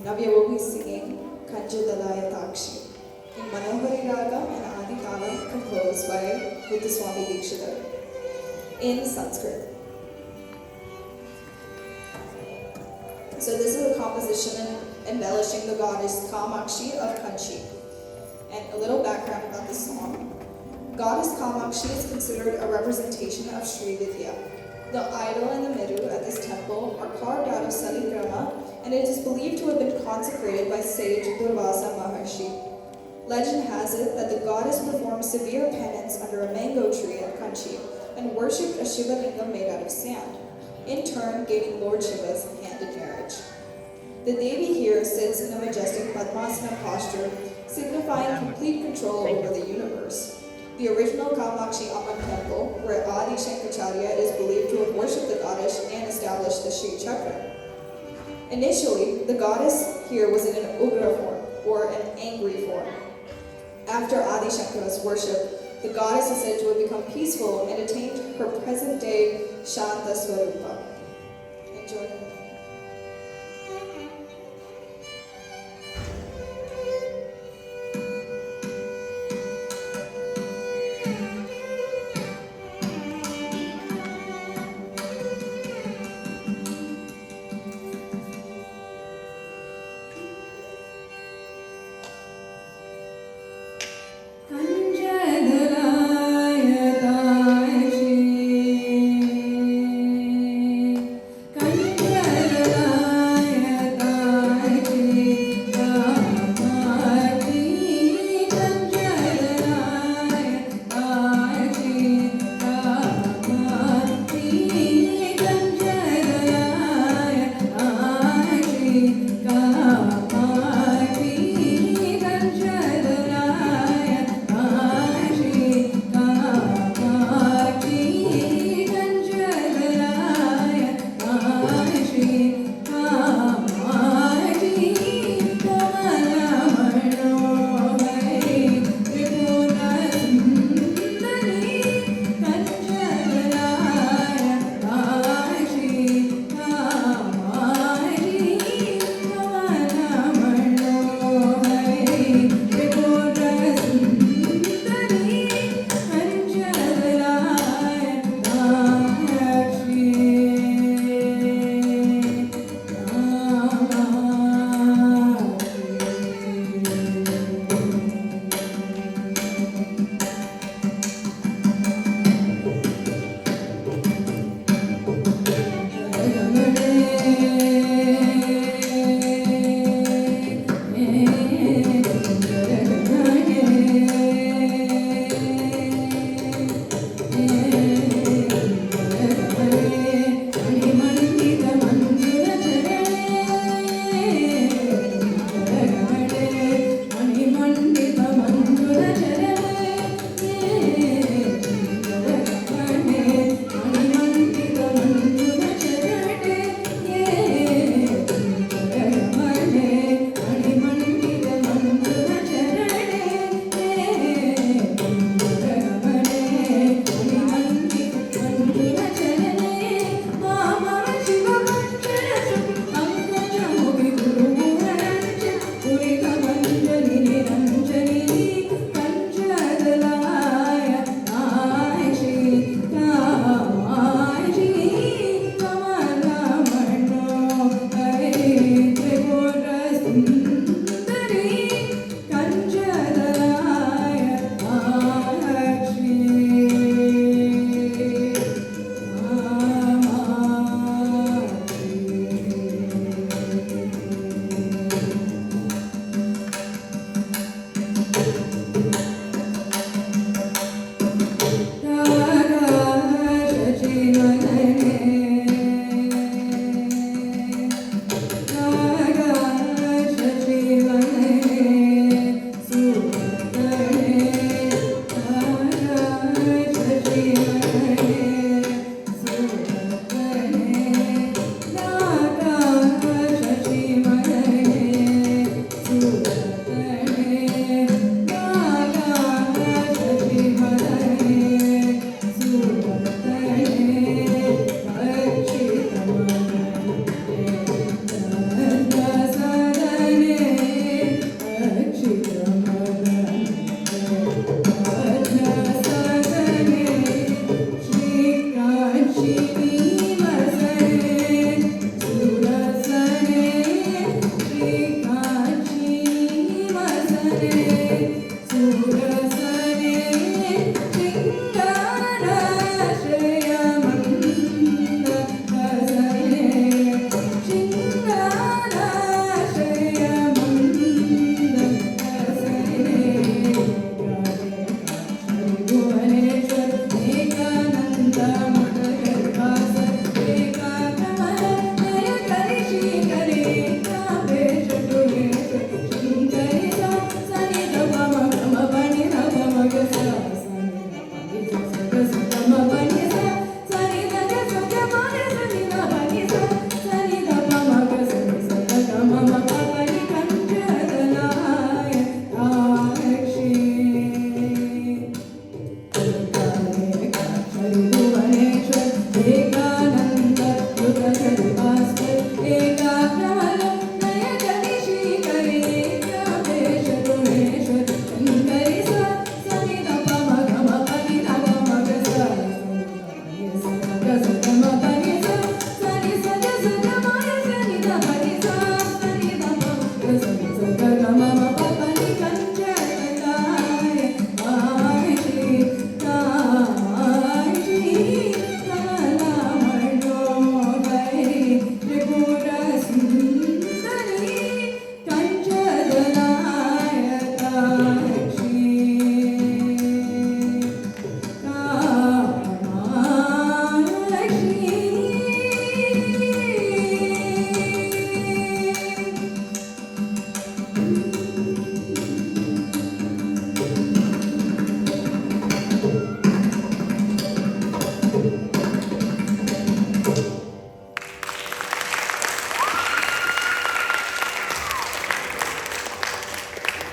Now we will be singing Kanjadalaya Takshi in Manohari Raga and Adi Talam composed by Muthuswami Dikshidhar in Sanskrit. So this is a composition embellishing the goddess Kamakshi of Kanchi. And a little background about the song. Goddess Kamakshi is considered a representation of Sri Vidya. The idol and the miru at this temple are carved out of Saligrama, and it is believed to have been consecrated by sage Durvasa Maharshi. Legend has it that the goddess performed severe penance under a mango tree at Kanchi and worshipped a Shiva lingam made out of sand, in turn gaining Lord Shiva's hand in marriage. The Devi here sits in a majestic Padmasana posture, signifying complete control over the universe. The original Kamakshi Amman temple, where Adi Shankaracharya is believed to have worshipped the goddess and established the Sri Chakra. Initially, the goddess here was in an Ugra form, or an angry form. After Adi Shankara's worship, the goddess is said to have become peaceful and attained her present-day Shanta Swarupa. Enjoy. Kanjadalaya sa ni da pa ga sa ni sa ga ga ma ma